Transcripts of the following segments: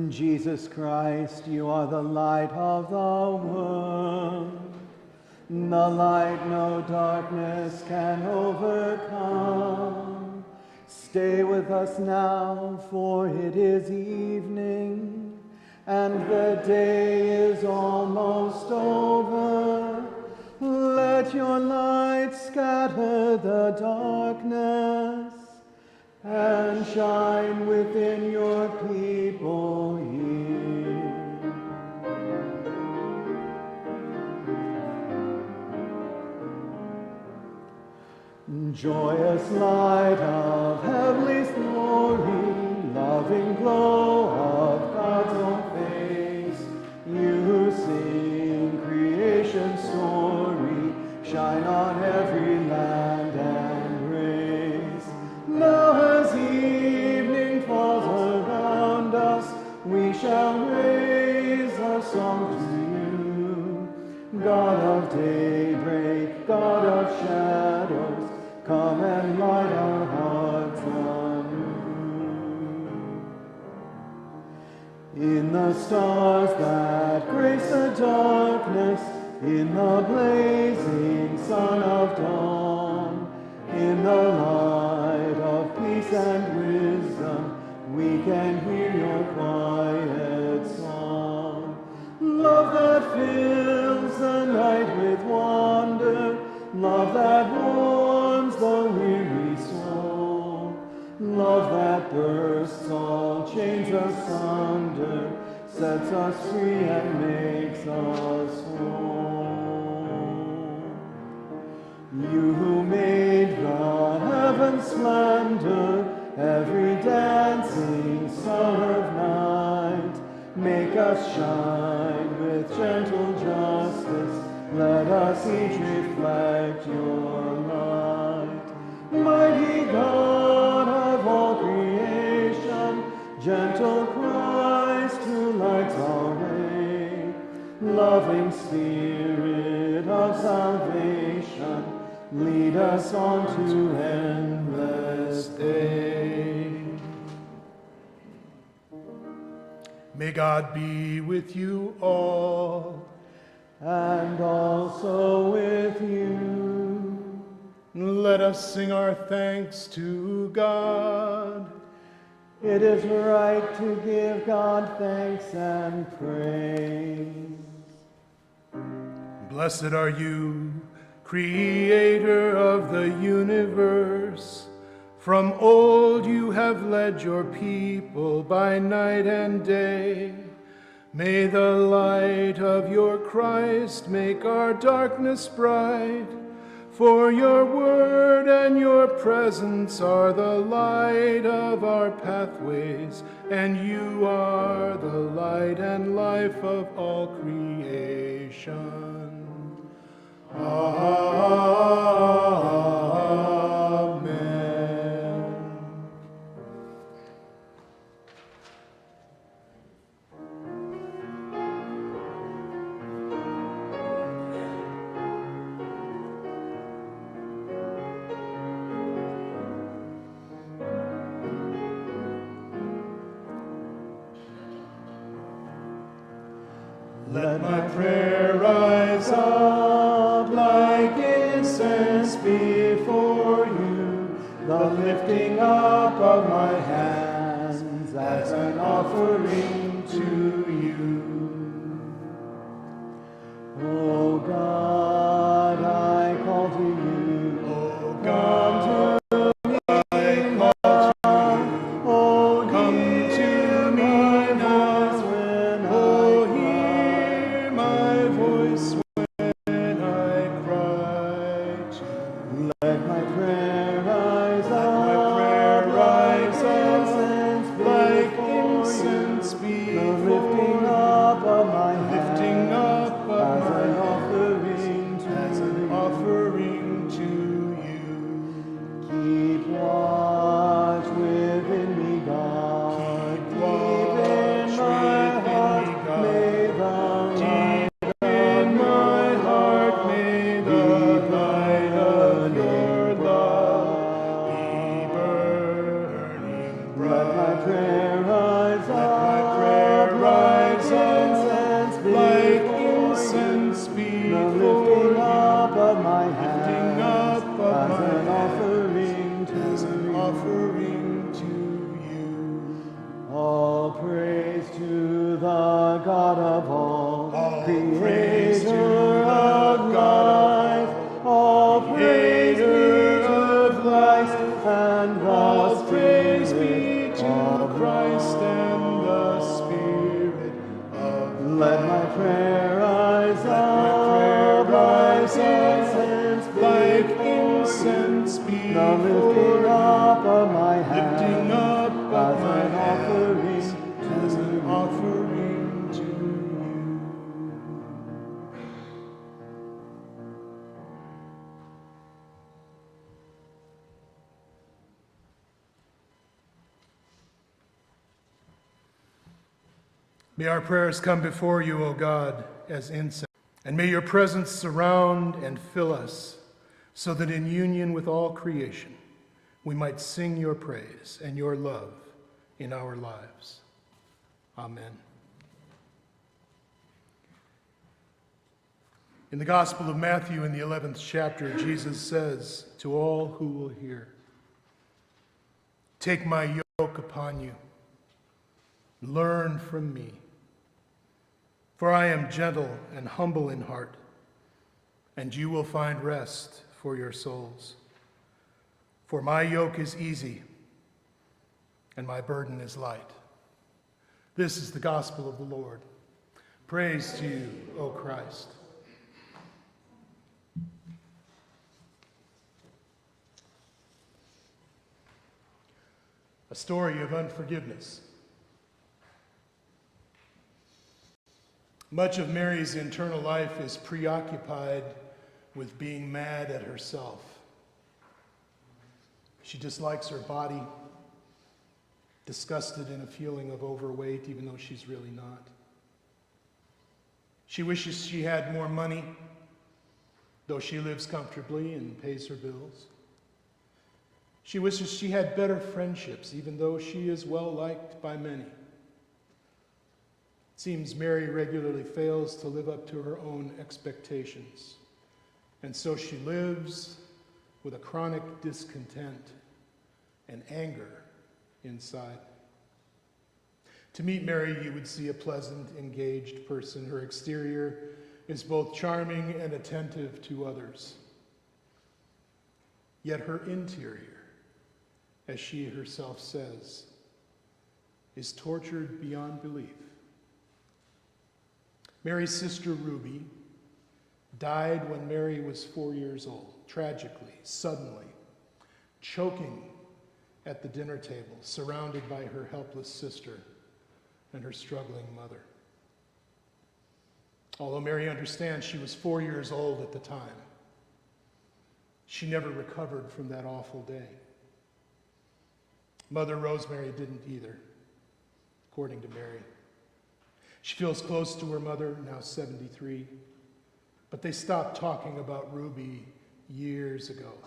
Jesus Christ, you are the light of the world. The light no darkness can overcome. Stay with us now, for it is evening, and the day is almost over. Let your light scatter the darkness, and shine within your people here. Joyous light of heavenly glory, loving glow of God's own face, you who sing creation's story, shine on every land and race. Now as evening falls around us, we shall raise our song to you. God of daybreak, God of shadows, come and light our hearts anew. In the stars that grace the darkness, in the blazing sun of dawn, in the light of peace and wisdom, we can hear your quiet song. Love that fills the night with wonder, love that warms the weary soul, love that bursts all chains asunder, sets us free and makes us whole. You who made the heaven's splendor, every dancing star of night, make us shine with gentle justice, let us each reflect your light. Mighty God of all creation, gentle Christ who lights our way, loving Spirit of salvation, lead us on to endless day. May God be with you all. And also with you. Let us sing our thanks to God. It is right to give God thanks and praise. Blessed are you, Creator of the universe. From old you have led your people by night and day. May the light of your Christ make our darkness bright, for your word and your presence are the light of our pathways, and you are the light and life of all creation. Amen. Let my prayer rise up like incense before you, the lifting up of my hands as an offering to you. O God, I call to you. O God, lifting up of my hands as an offering praise to Creator the of God life, all praise be to Christ and all the praise be Spirit to of Christ and love. the Spirit of Let my prayer rise Let my prayer up rise like up incense like before incense you. before The lifting up you, of my lifting hands up of as my an hands offering as to an you. offering to you. May our prayers come before you, O God, as incense, and may your presence surround and fill us, so that in union with all creation, we might sing your praise and your love in our lives. Amen. In the Gospel of Matthew, in the 11th chapter, Jesus says to all who will hear, "Take my yoke upon you, learn from me, for I am gentle and humble in heart, and you will find rest for your souls. For my yoke is easy, and my burden is light." This is the gospel of the Lord. Praise to you, O Christ. A story of unforgiveness. Much of Mary's internal life is preoccupied with being mad at herself. She dislikes her body, disgusted in a feeling of overweight, even though she's really not. She wishes she had more money, though she lives comfortably and pays her bills. She wishes she had better friendships, even though she is well liked by many. It seems Mary regularly fails to live up to her own expectations, and so she lives with a chronic discontent and anger inside. To meet Mary, you would see a pleasant, engaged person. Her exterior is both charming and attentive to others. Yet her interior, as she herself says, is tortured beyond belief. Mary's sister Ruby died when Mary was 4 years old, tragically, suddenly, choking at the dinner table, surrounded by her helpless sister and her struggling mother. Although Mary understands she was 4 years old at the time, she never recovered from that awful day. Mother Rosemary didn't either, according to Mary. She feels close to her mother, now 73, but they stopped talking about Ruby years ago,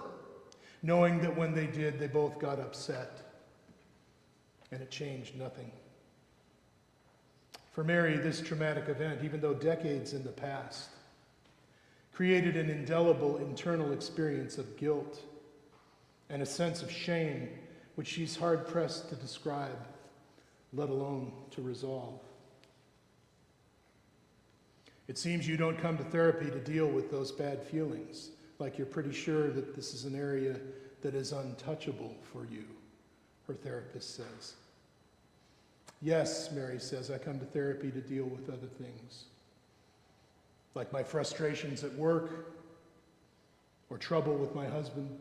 knowing that when they did, they both got upset, and it changed nothing. For Mary, this traumatic event, even though decades in the past, created an indelible internal experience of guilt and a sense of shame which she's hard-pressed to describe, let alone to resolve. It seems you don't come to therapy to deal with those bad feelings, like you're pretty sure that this is an area that is untouchable for you, her therapist says. Yes, Mary says, I come to therapy to deal with other things, like my frustrations at work or trouble with my husband.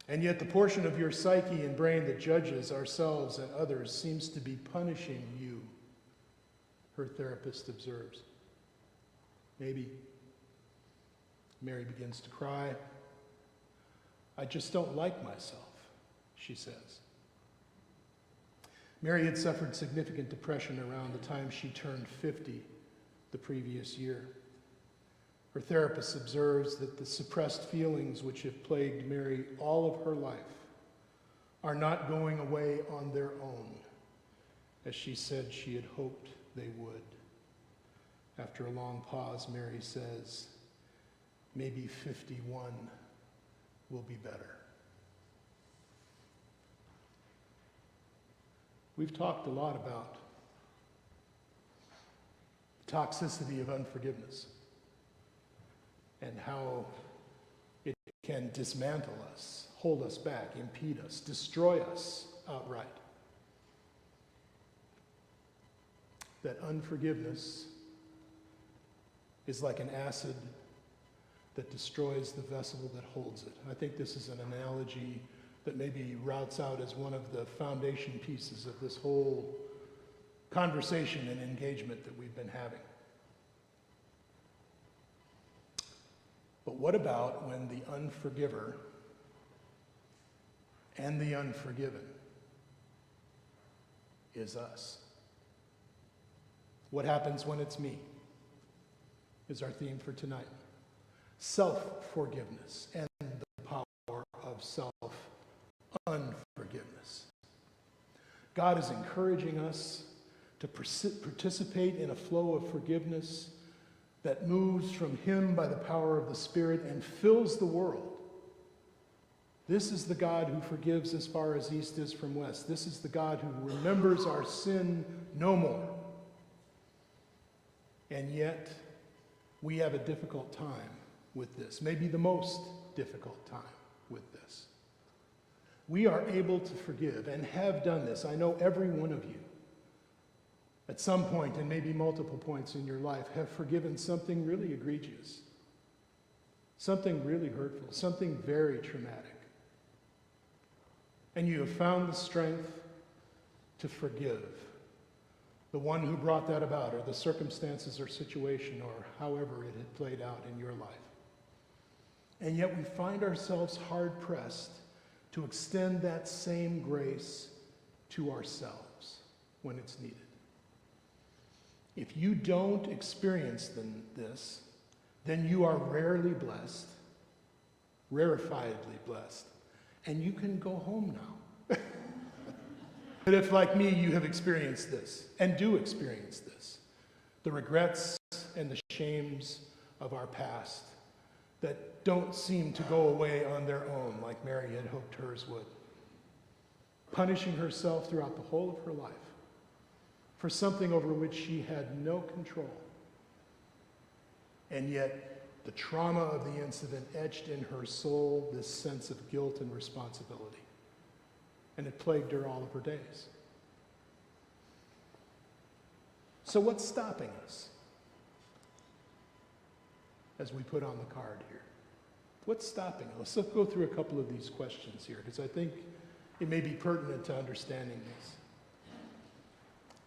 And yet the portion of your psyche and brain that judges ourselves and others seems to be punishing you, her therapist observes. Maybe. Mary begins to cry. I just don't like myself, she says. Mary had suffered significant depression around the time she turned 50 the previous year. Her therapist observes that the suppressed feelings which have plagued Mary all of her life are not going away on their own, as she said she had hoped they would. After a long pause, Mary says, maybe 51 will be better. We've talked a lot about toxicity of unforgiveness and how it can dismantle us, hold us back, impede us, destroy us outright. That unforgiveness is like an acid that destroys the vessel that holds it. I think this is an analogy that maybe routes out as one of the foundation pieces of this whole conversation and engagement that we've been having. But what about when the unforgiver and the unforgiven is us? What happens when it's me? Is our theme for tonight. Self-forgiveness and the power of self-unforgiveness. God is encouraging us to participate in a flow of forgiveness that moves from Him by the power of the Spirit and fills the world. This is the God who forgives as far as east is from west. This is the God who remembers our sin no more. And yet, we have a difficult time with this, maybe the most difficult time with this. We are able to forgive and have done this. I know every one of you, at some point and maybe multiple points in your life, have forgiven something really egregious, something really hurtful, something very traumatic. And you have found the strength to forgive the one who brought that about, or the circumstances or situation, or however it had played out in your life. And yet we find ourselves hard-pressed to extend that same grace to ourselves when it's needed. If you don't experience this, then you are rarely blessed, rarefiedly blessed, and you can go home now. But if, like me, you have experienced this, and do experience this, the regrets and the shames of our past that don't seem to go away on their own like Mary had hoped hers would, punishing herself throughout the whole of her life for something over which she had no control. And yet, the trauma of the incident etched in her soul this sense of guilt and responsibility. And it plagued her all of her days. So what's stopping us as we put on the card here? What's stopping us? Let's go through a couple of these questions here, because I think it may be pertinent to understanding this.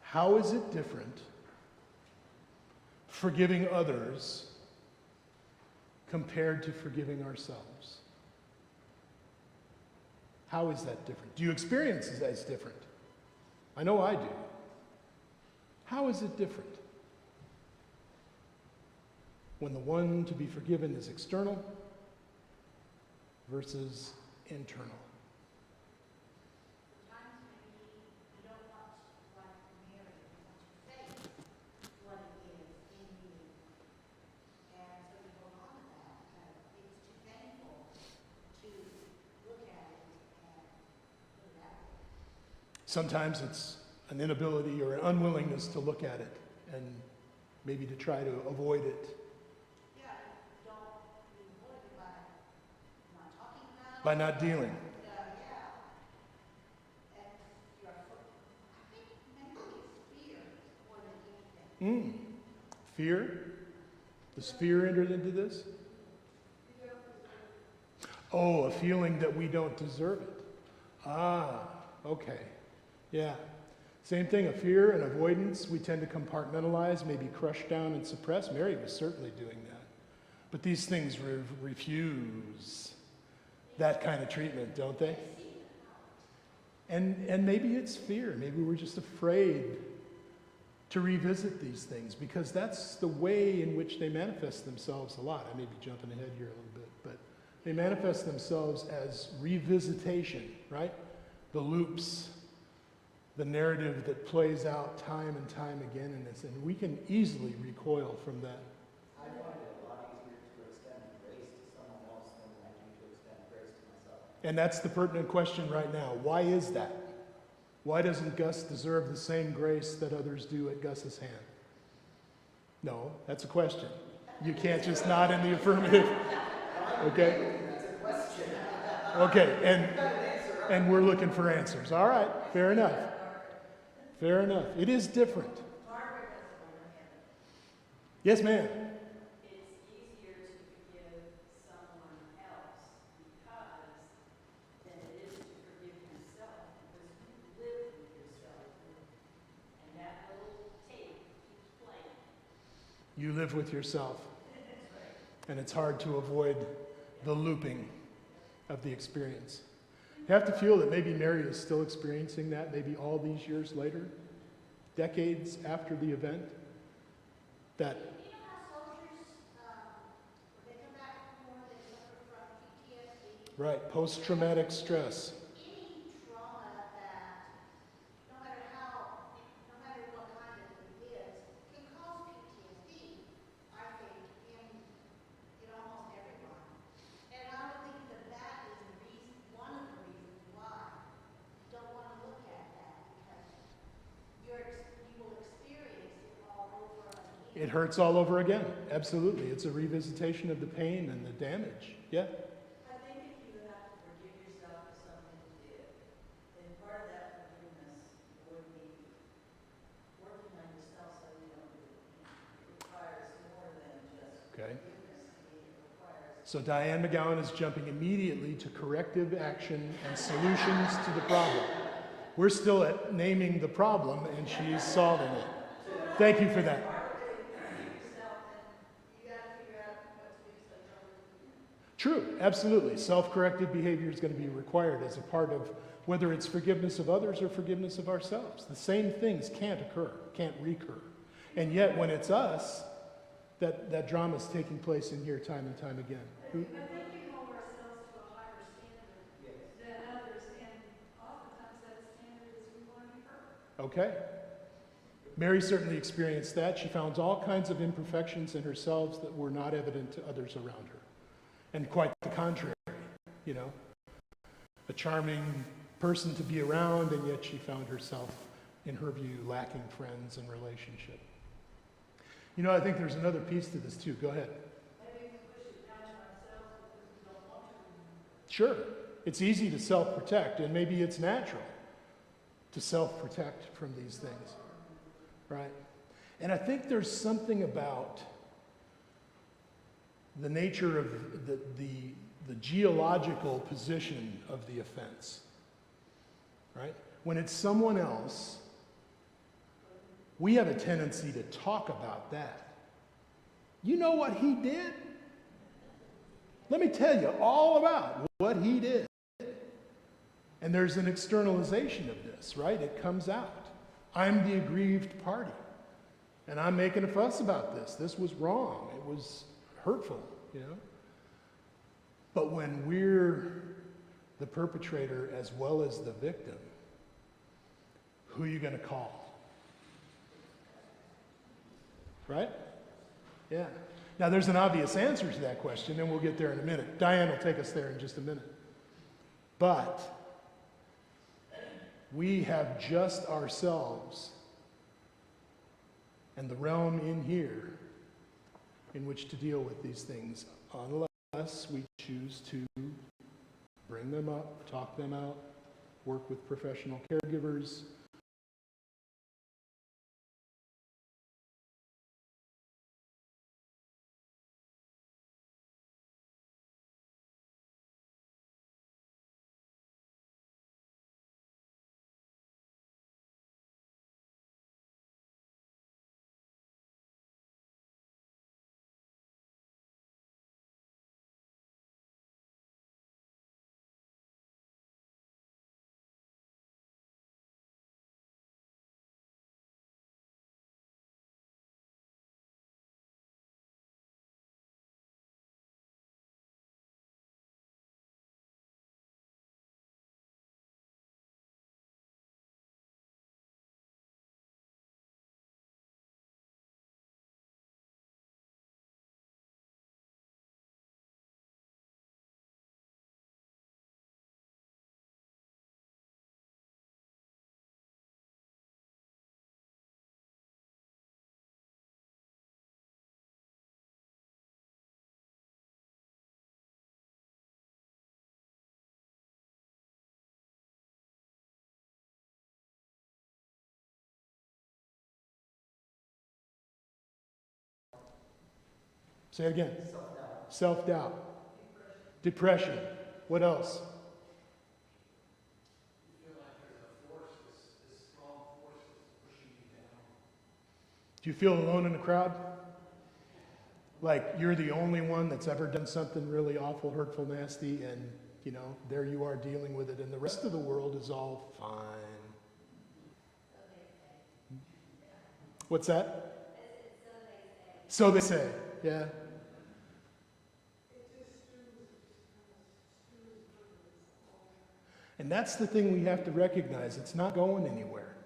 How is it different forgiving others compared to forgiving ourselves? How is that different? Do you experience it as different? I know I do. How is it different? When the one to be forgiven is external versus internal. Sometimes it's an inability or an unwillingness to look at it and maybe to try to avoid it. Yeah, don't avoid it by not talking about it. By not dealing. Yeah. And I think maybe it's fear more than anything. Fear? Does fear enter into this? Oh, a feeling that we don't deserve it. Ah, okay. Yeah. Same thing, a fear and avoidance. We tend to compartmentalize, maybe crush down and suppress. Mary was certainly doing that. But these things refuse that kind of treatment, don't they? And maybe it's fear. Maybe we're just afraid to revisit these things because that's the way in which they manifest themselves a lot. I may be jumping ahead here a little bit, but they manifest themselves as revisitation, right? The loops, the narrative that plays out time and time again in this, and we can easily recoil from that. I find it a lot easier to extend grace to someone else than I do to extend grace to myself. And that's the pertinent question right now. Why is that? Why doesn't Gus deserve the same grace that others do at Gus's hand? No, that's a question. You can't just nod in the affirmative. Okay? Okay, and we're looking for answers. All right, fair enough. Fair enough. It is different. Yes, ma'am. It's easier to forgive someone else because than it is to forgive yourself because you live with yourself and that little tape keeps playing. You live with yourself. And it's hard to avoid the looping of the experience. You have to feel that maybe Mary is still experiencing that, maybe all these years later, decades after the event, that You know how soldiers, when they come back from war, they suffer from PTSD? right, post-traumatic stress. Any trauma that, no matter what kind of it is, can cause PTSD, I think, in almost everyone. And I would think that that is the reason, one of the reasons why you don't want to look at that, because you will experience it all over again. It hurts all over again. Absolutely. It's a revisitation of the pain and the damage. Yeah? I think if you have to forgive yourself for something you did, then part of that forgiveness would be working on yourself so you don't do it again. It requires more than just Okay. forgiveness. I mean, it requires So Diane McGowan is jumping immediately to corrective action and solutions to the problem. We're still at naming the problem, and she's solving it. Thank you for that. True, absolutely. Self-corrected behavior is going to be required as a part of whether it's forgiveness of others or forgiveness of ourselves. The same things can't occur, can't recur. And yet, when it's us, that drama is taking place in here time and time again. I think we hold ourselves to a higher standard than others, and oftentimes that standard is we want to be perfect. Okay. Mary certainly experienced that. She found all kinds of imperfections in herself that were not evident to others around her. And quite the contrary, you know. A charming person to be around, and yet she found herself, in her view, lacking friends and relationship. You know, I think there's another piece to this too. Go ahead. maybe we push it down to ourselves because we don't want to remember. Sure. It's easy to self-protect, and maybe it's natural to self-protect from these things. Right? And I think there's something about the nature of the geological position of the offense. Right? When it's someone else, we have a tendency to talk about that. You know what he did? Let me tell you all about what he did. And there's an externalization of this, right? It comes out. I'm the aggrieved party. And I'm making a fuss about this. This was wrong. It was hurtful, you know? But when we're the perpetrator as well as the victim, who are you going to call? Right? Yeah. Now, there's an obvious answer to that question, and we'll get there in a minute. Diane will take us there in just a minute. But we have just ourselves and the realm in here in which to deal with these things, unless we choose to bring them up, talk them out, work with professional caregivers, Say it again. Self-doubt. Self-doubt. Depression. What else? You feel like there's a force, this strong force that's pushing you down. Do you feel alone in the crowd? Like you're the only one that's ever done something really awful, hurtful, nasty, and there you are dealing with it, and the rest of the world is all fine. What's that? So they say. Yeah. And that's the thing we have to recognize. It's not going anywhere.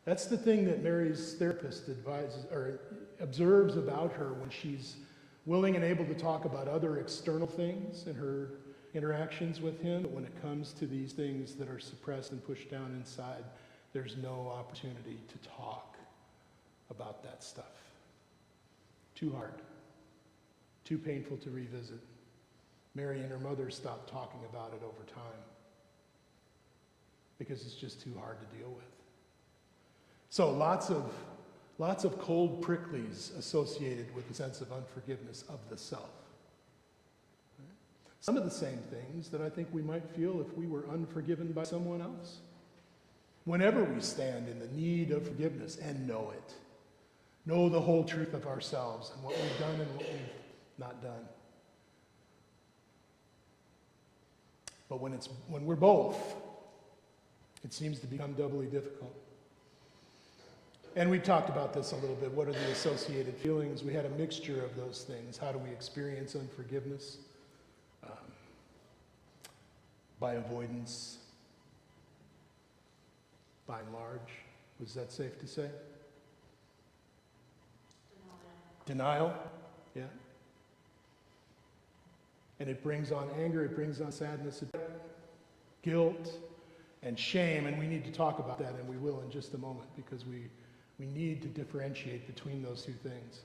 That's the thing that Mary's therapist advises or observes about her when she's willing and able to talk about other external things in her interactions with him. But when it comes to these things that are suppressed and pushed down inside, there's no opportunity to talk about that stuff. Too hard. Too painful to revisit. Mary and her mother stopped talking about it over time because it's just too hard to deal with. So lots of cold pricklies associated with the sense of unforgiveness of the self. Some of the same things that I think we might feel if we were unforgiven by someone else. Whenever we stand in the need of forgiveness and know it, know the whole truth of ourselves and what we've done and what we've not done. But when we're both, it seems to become doubly difficult. And we've talked about this a little bit. What are the associated feelings? We had a mixture of those things. How do we experience unforgiveness? By avoidance, by and large. Was that safe to say? Denial, yeah. And it brings on anger, it brings on sadness, guilt, and shame, and we need to talk about that, and we will in just a moment, because we need to differentiate between those two things.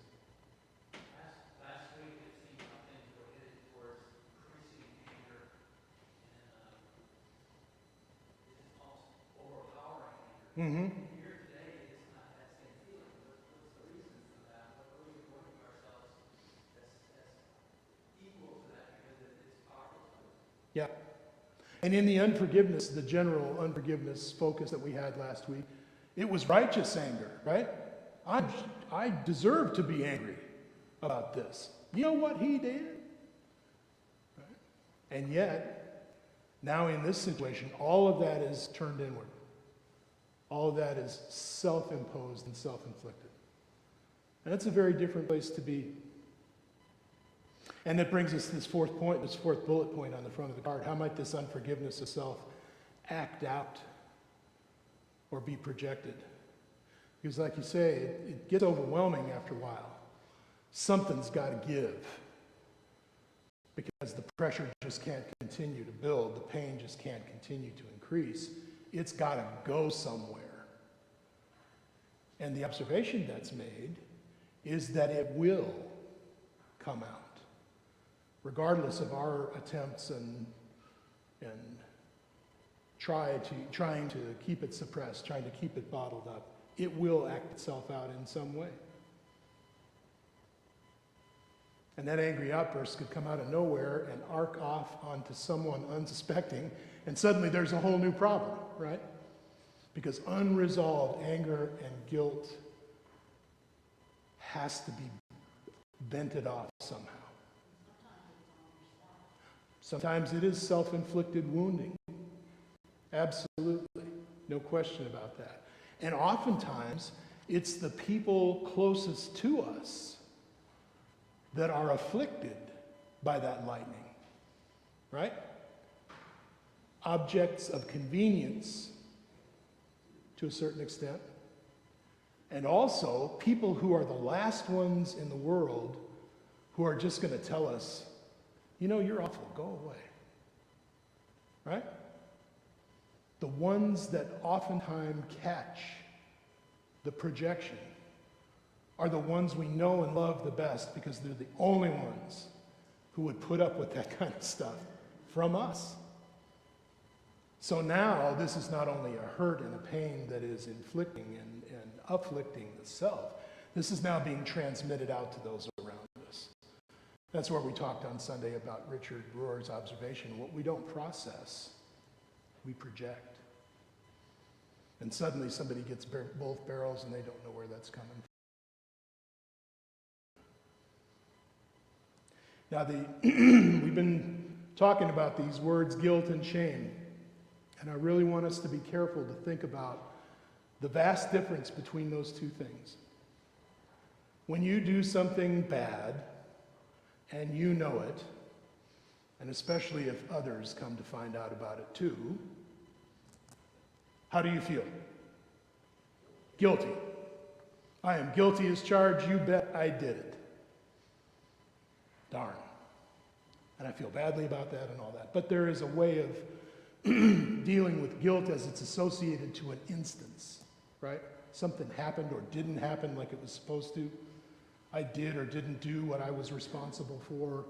Last week it seemed like things were headed towards increasing anger and just almost overpowering anger. Mm-hmm. Here today it's not that same feeling. What's the reason for that? What are we warning ourselves as equal to that because it's powerful to us? Yeah. And in the unforgiveness, the general unforgiveness focus that we had last week, it was righteous anger, right? I deserve to be angry about this. You know what he did? Right? And yet, now in this situation, all of that is turned inward. All of that is self-imposed and self-inflicted. And that's a very different place to be. And that brings us to this fourth bullet point on the front of the card. How might this unforgiveness of self act out or be projected? Because like you say, it gets overwhelming after a while. Something's got to give. Because the pressure just can't continue to build. The pain just can't continue to increase. It's got to go somewhere. And the observation that's made is that it will come out. Regardless of our attempts and trying to keep it suppressed, trying to keep it bottled up, it will act itself out in some way. And that angry outburst could come out of nowhere and arc off onto someone unsuspecting, and suddenly there's a whole new problem, right? Because unresolved anger and guilt has to be vented off somehow. Sometimes it is self-inflicted wounding. Absolutely. No question about that. And oftentimes, it's the people closest to us that are afflicted by that lightning. Right? Objects of convenience, to a certain extent. And also, people who are the last ones in the world who are just going to tell us, you know, you're awful, go away. Right? The ones that oftentimes catch the projection are the ones we know and love the best because they're the only ones who would put up with that kind of stuff from us. So now this is not only a hurt and a pain that is inflicting and afflicting the self, this is now being transmitted out to those around us. That's where we talked on Sunday about Richard Rohr's observation. What we don't process, we project. And suddenly somebody gets both barrels and they don't know where that's coming from. Now, we've been talking about these words, guilt and shame. And I really want us to be careful to think about the vast difference between those two things. When you do something bad, and you know it, and especially if others come to find out about it too, how do you feel? Guilty. I am guilty as charged, you bet I did it. Darn. And I feel badly about that and all that. But there is a way of dealing with guilt as it's associated to an instance, right? Something happened or didn't happen like it was supposed to. I did or didn't do what I was responsible for,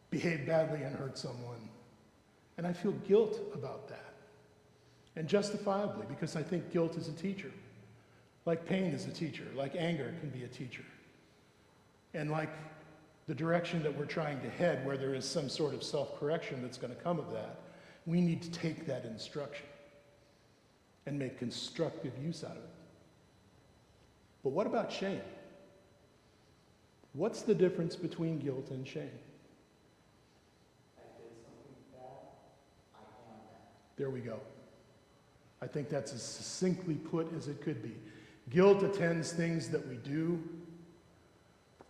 behaved badly and hurt someone. And I feel guilt about that. And justifiably, because I think guilt is a teacher. Like pain is a teacher, like anger can be a teacher. And like the direction that we're trying to head, where there is some sort of self-correction that's going to come of that, we need to take that instruction and make constructive use out of it. But what about shame? What's the difference between guilt and shame? I did something bad, I am that. There we go. I think that's as succinctly put as it could be. Guilt attends things that we do.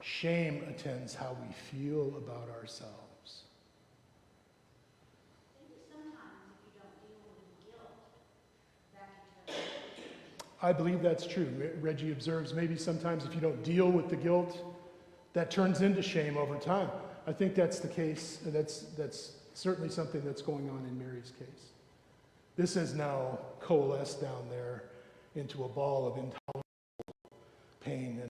Shame attends how we feel about ourselves. Maybe sometimes if you don't deal with guilt, that can turn. I believe that's true. Reggie observes maybe sometimes if you don't deal with the guilt, that turns into shame over time. I think that's the case. That's certainly something that's going on in Mary's case. This has now coalesced down there into a ball of intolerable pain and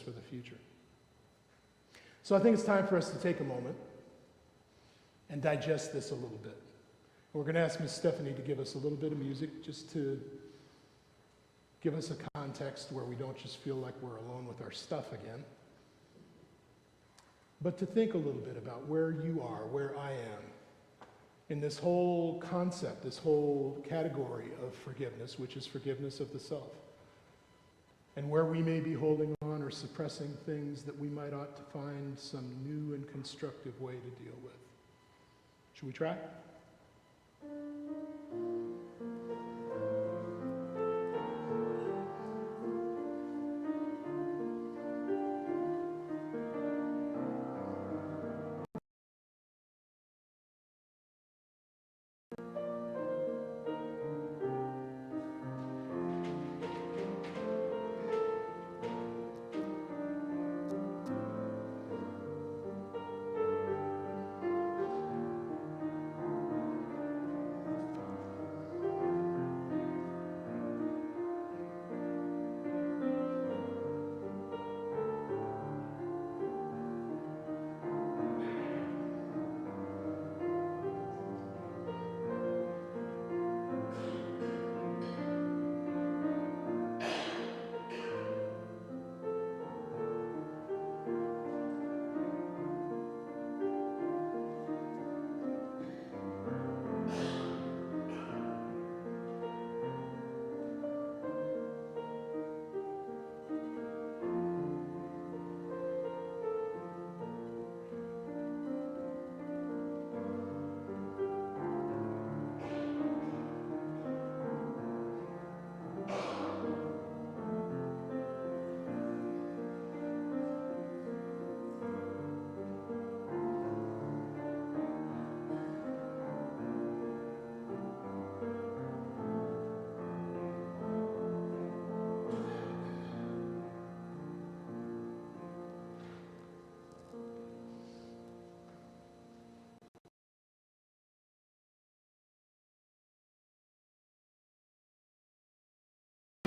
for the future. So I think it's time for us to take a moment and digest this a little bit. We're going to ask Miss Stephanie to give us a little bit of music just to give us a context where we don't just feel like we're alone with our stuff again, but to think a little bit about where you are, where I am, in this whole concept, this whole category of forgiveness, which is forgiveness of the self. And where we may be holding on or suppressing things that we might ought to find some new and constructive way to deal with. Should we try?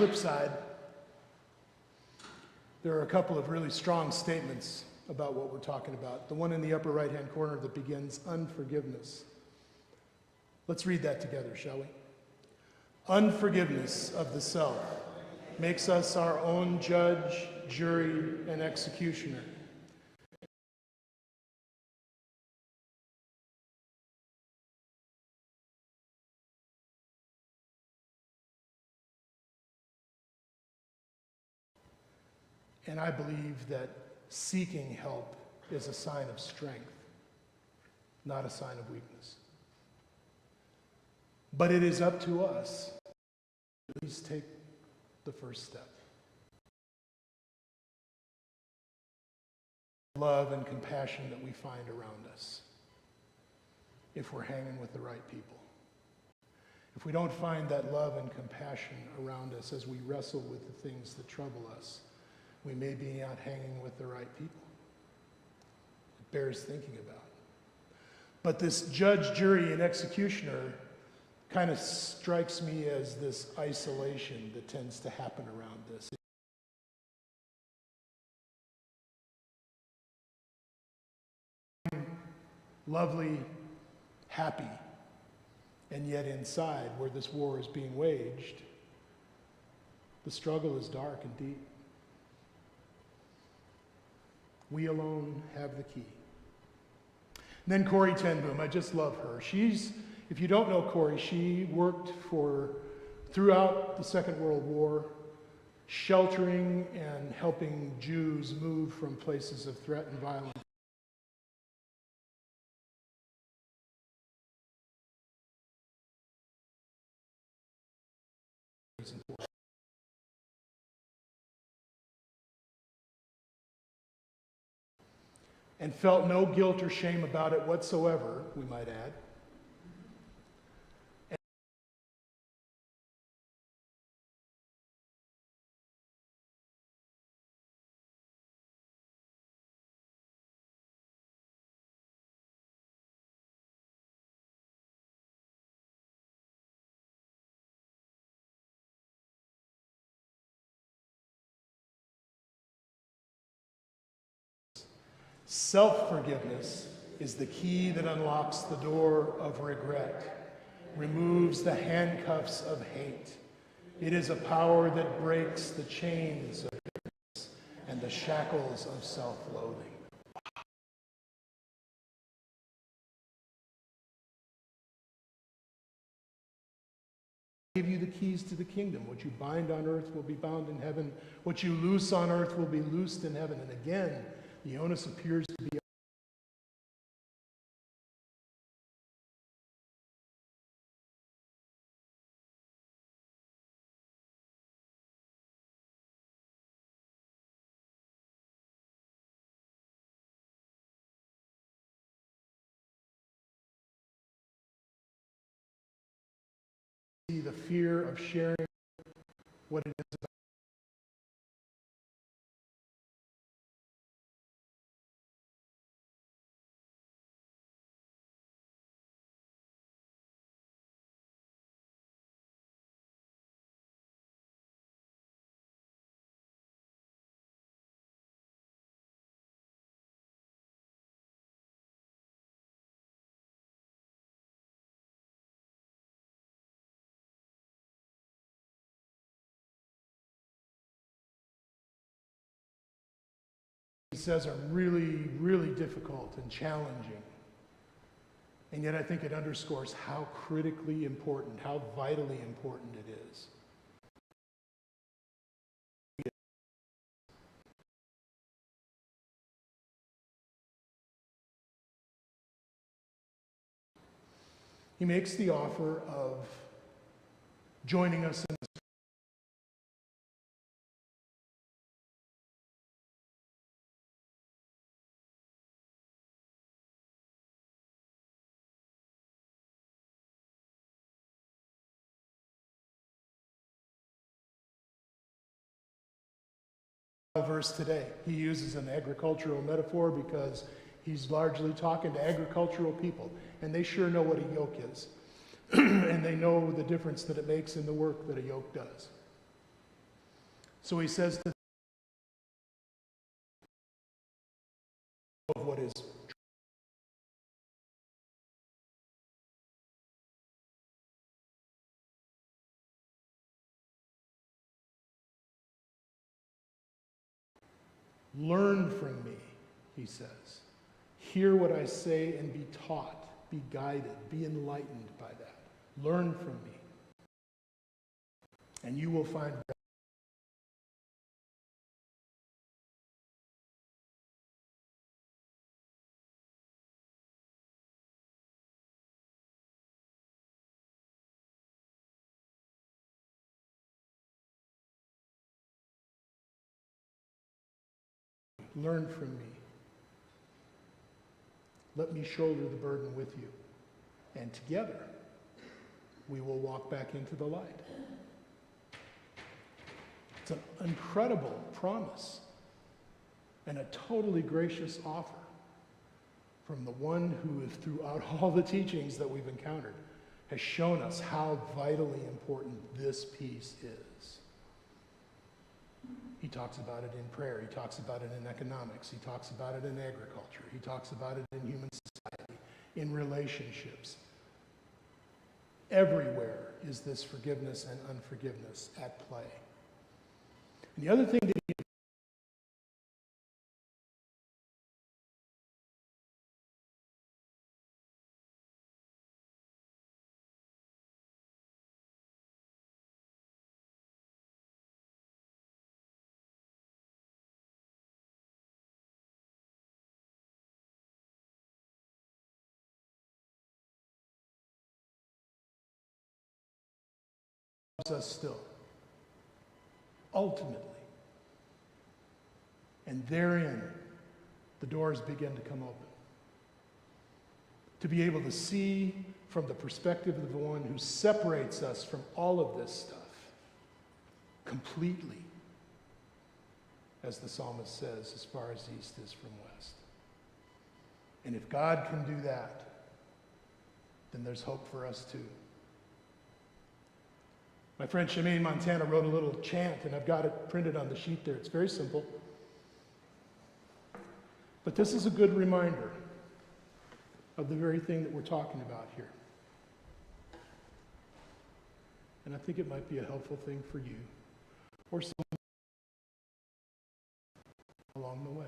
Flip side, there are a couple of really strong statements about what we're talking about. The one in the upper right-hand corner that begins, unforgiveness. Let's read that together, shall we? Unforgiveness of the self makes us our own judge, jury, and executioner. And I believe that seeking help is a sign of strength, not a sign of weakness. But it is up to us to at least take the first step. Love and compassion that we find around us, if we're hanging with the right people. If we don't find that love and compassion around us as we wrestle with the things that trouble us, we may be not hanging with the right people. It bears thinking about. But this judge, jury, and executioner kind of strikes me as this isolation that tends to happen around this. Lovely, happy, and yet inside, where this war is being waged, the struggle is dark and deep. We alone have the key. And then Corrie ten Boom, I just love her. If you don't know Corrie, she worked throughout the Second World War, sheltering and helping Jews move from places of threat and violence. And felt no guilt or shame about it whatsoever, we might add. Self-forgiveness is the key that unlocks the door of regret, removes the handcuffs of hate. It is a power that breaks the chains of bitterness and the shackles of self-loathing. I give you the keys to the kingdom. What you bind on earth will be bound in heaven. What you loose on earth will be loosed in heaven. And again, the onus appears to be the fear of sharing what it is about. He says are really, really difficult and challenging. And yet I think it underscores how critically important, how vitally important it is. He makes the offer of joining us in this. Verse today. He uses an agricultural metaphor because he's largely talking to agricultural people, and they sure know what a yoke is. And they know the difference that it makes in the work that a yoke does. So he says to of what is learn from me, he says. Hear what I say and be taught, be guided, be enlightened by that. Learn from me. And you will find rest. Learn from me. Let me shoulder the burden with you. And together, we will walk back into the light. It's an incredible promise and a totally gracious offer from the one who, throughout all the teachings that we've encountered, has shown us how vitally important this piece is. He talks about it in prayer. He talks about it in economics. He talks about it in agriculture. He talks about it in human society, in relationships. Everywhere is this forgiveness and unforgiveness at play. And the other thing that he loves us still, ultimately. And therein, the doors begin to come open. To be able to see from the perspective of the one who separates us from all of this stuff completely, as the psalmist says, as far as east is from west. And if God can do that, then there's hope for us too. My friend Shemaine Montana wrote a little chant, and I've got it printed on the sheet there. It's very simple. But this is a good reminder of the very thing that we're talking about here. And I think it might be a helpful thing for you or someone along the way.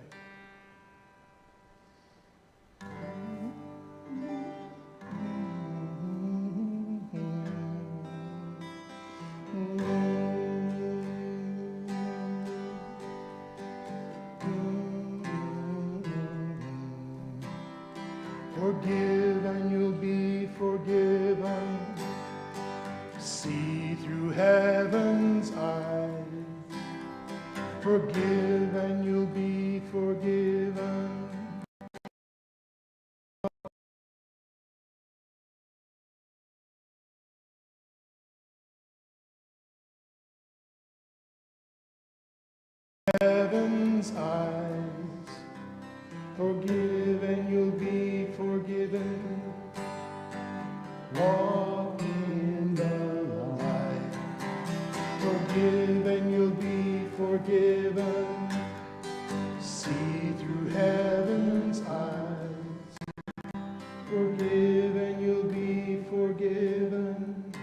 Forgive and you'll be forgiven. See through heaven's eyes. Forgive and you'll be forgiven. Heaven's eyes. Forgive and you'll be forgiven. Walk in the light. Forgive and you'll be forgiven. See through heaven's eyes. Forgive and you'll be forgiven.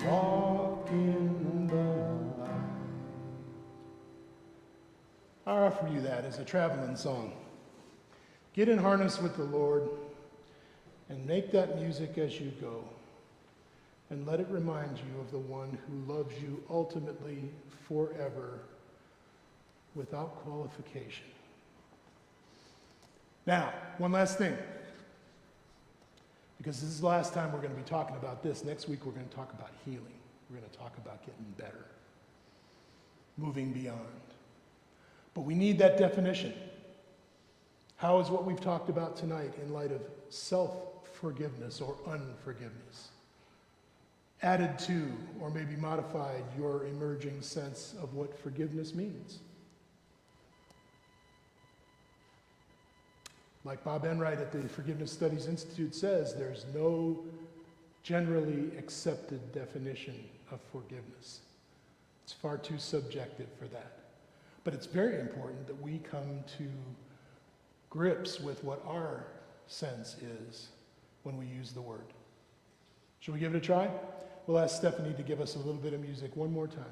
Walk in the light. I offer you that as a traveling song. Get in harness with the Lord and make that music as you go. And let it remind you of the one who loves you ultimately forever without qualification. Now, one last thing. Because this is the last time we're going to be talking about this. Next week we're going to talk about healing. We're going to talk about getting better. Moving beyond. But we need that definition. How is what we've talked about tonight in light of self-forgiveness or unforgiveness added to or maybe modified your emerging sense of what forgiveness means? Like Bob Enright at the Forgiveness Studies Institute says, there's no generally accepted definition of forgiveness. It's far too subjective for that. But it's very important that we come to grips with what our sense is when we use the word. Shall we give it a try? We'll ask Stephanie to give us a little bit of music one more time.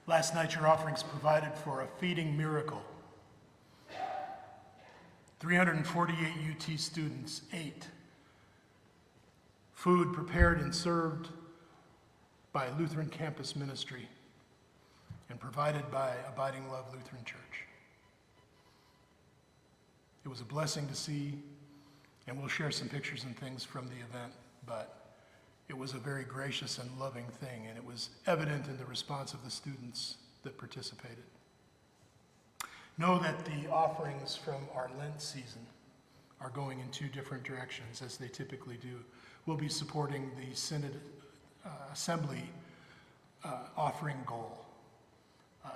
Last night, your offerings provided for a feeding miracle. 348 UT students ate food prepared and served by Lutheran Campus Ministry and provided by Abiding Love Lutheran Church. It was a blessing to see, and we'll share some pictures and things from the event, but it was a very gracious and loving thing, and it was evident in the response of the students that participated. Know that the offerings from our Lent season are going in two different directions, as they typically do. We'll be supporting the Synod Assembly offering goal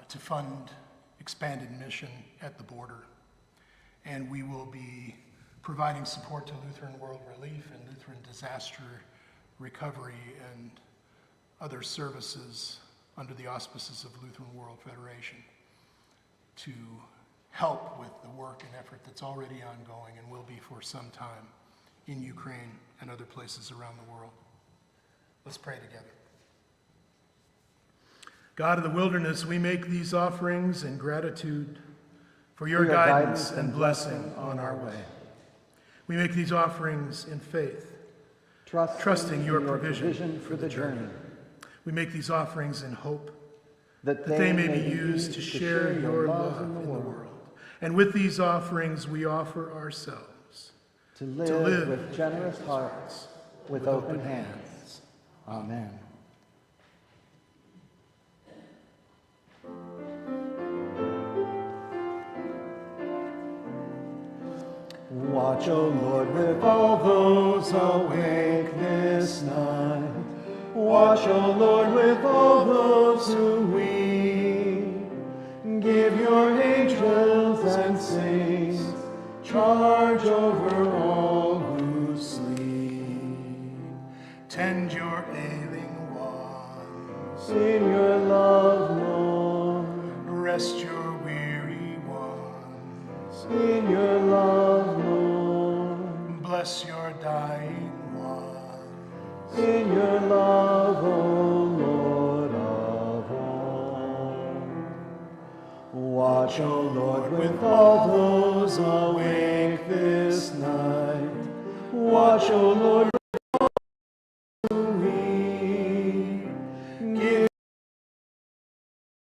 to fund expanded mission at the border. And we will be providing support to Lutheran World Relief and Lutheran Disaster Recovery and other services under the auspices of Lutheran World Federation to help with the work and effort that's already ongoing and will be for some time in Ukraine and other places around the world. Let's pray together. God of the wilderness, we make these offerings in gratitude for your guidance and blessing on our way. We make these offerings in faith, trusting your provision for the journey. We make these offerings in hope that they may be used to share your love in the world. And with these offerings, we offer ourselves to live with generous hearts, with open hands. Amen. Watch, O Lord, with all those awake this night. Watch, O Lord, with all those who weep. Give your angels and saints charge over all who sleep. Tend your ailing ones. In your love, Lord. Rest your weary ones. In your love, Lord. Bless your dying ones. In your love, O Lord of all. Watch, O Lord, with all those awake this night. Watch, O Lord, with all who weep. Give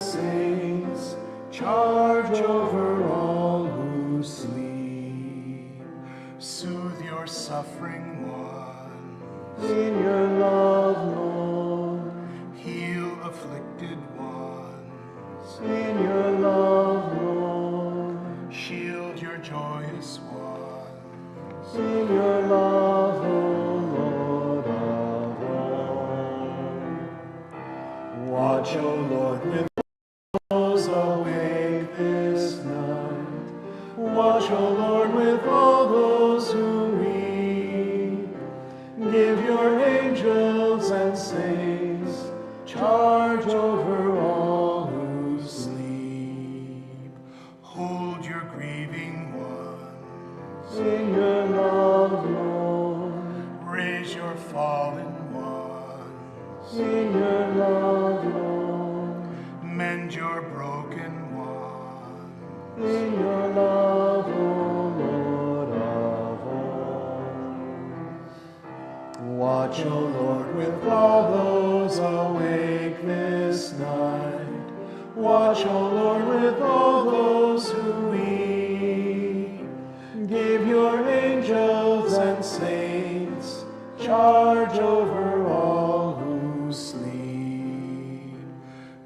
saints charge over all who sleep. Soothe your suffering Watch, O Lord, with those awake this night. Watch, O Lord, with all those who weep. Give your angels and saints charge over all who sleep. Hold your grieving ones. In your love, Lord. Raise your fallen ones. In your love, Lord. Mend your broken ones. In your love, O Lord of all. Watch, O Lord, with all those awake this night. Watch, O Lord, with all those who weep. Give your angels and saints charge over all who sleep.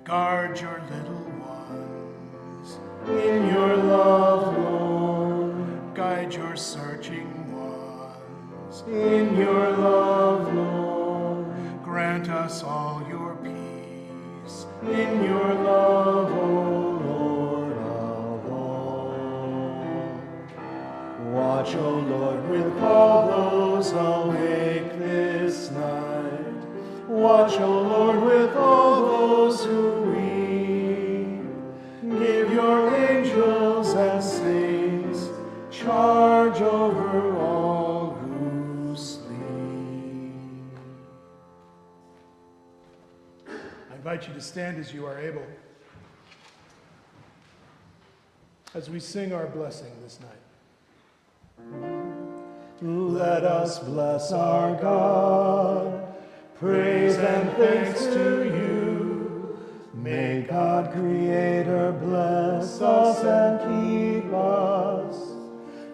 Guard your little ones. In your love, Lord. Guide your searching ones. In your love, Lord. Grant us all your peace. In your love, O Lord of all. Watch, O Lord, with all those awake this night. Watch, O Lord, with all those who weep. Give your angels and saints charge over all who sleep. I invite you to stand as you are able as we sing our blessing this night. Let us bless our God. Praise and thanks to you. May God Creator bless us and keep us.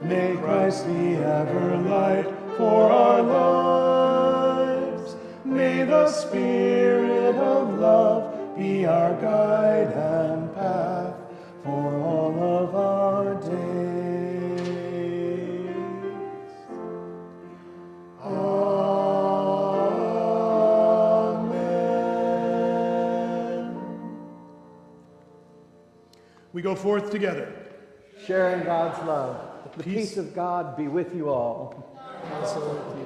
May Christ be ever light for our lives. May the Spirit of love be our guide and path for all of our days. We go forth together. Sharing God's love. The peace of God be with you all. Also with you.